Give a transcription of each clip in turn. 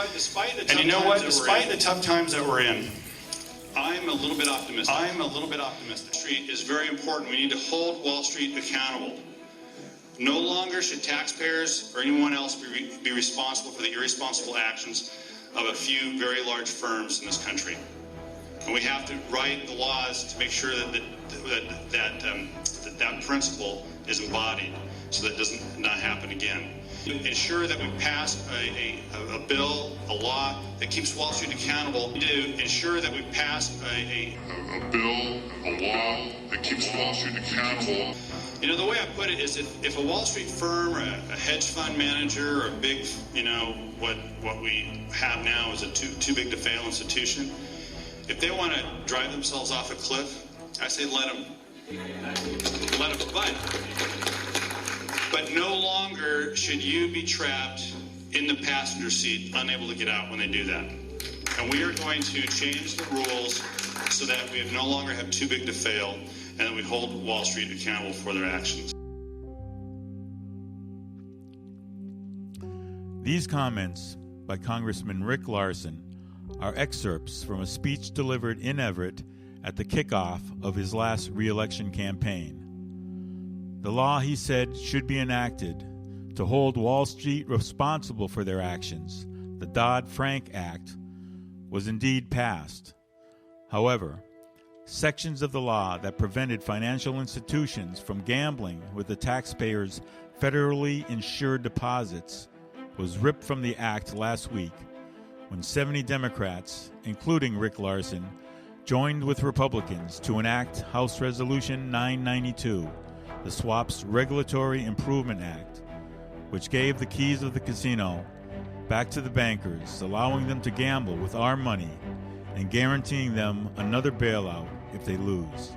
what? Despite the tough times that we're in, I'm a little bit optimistic. Street is very important. We need to hold Wall Street accountable. No longer should taxpayers or anyone else be responsible for the irresponsible actions of a few very large firms in this country. And we have to write the laws to make sure that principle is embodied so that it does not happen again. Ensure that we pass a bill, a law that keeps Wall Street accountable. To ensure that we pass a bill, a law that keeps Wall Street accountable. You know, the way I put it is if a Wall Street firm or a hedge fund manager or a big, what we have now is a too big to fail institution, if they want to drive themselves off a cliff, I say let them. But no longer should you be trapped in the passenger seat, unable to get out when they do that. And we are going to change the rules so that we no longer have too big to fail, and that we hold Wall Street accountable for their actions. These comments by Congressman Rick Larsen are excerpts from a speech delivered in Everett at the kickoff of his last re-election campaign. The law, he said, should be enacted to hold Wall Street responsible for their actions. The Dodd-Frank Act was indeed passed. However, sections of the law that prevented financial institutions from gambling with the taxpayers' federally insured deposits was ripped from the act last week when 70 Democrats, including Rick Larsen, joined with Republicans to enact House Resolution 992, the SWAP's Regulatory Improvement Act, which gave the keys of the casino back to the bankers, allowing them to gamble with our money and guaranteeing them another bailout if they lose.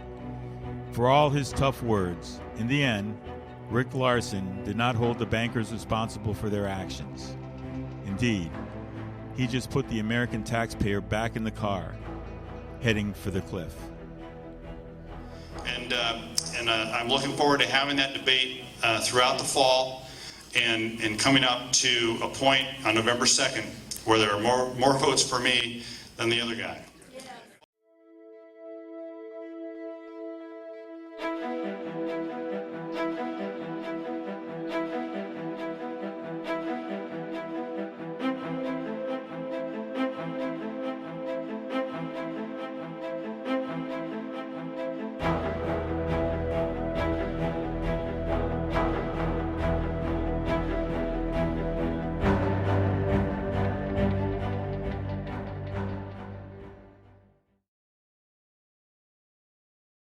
For all his tough words, in the end, Rick Larsen did not hold the bankers responsible for their actions. Indeed, he just put the American taxpayer back in the car, heading for the cliff. And I'm looking forward to having that debate throughout the fall and coming up to a point on November 2nd where there are more votes for me than the other guy.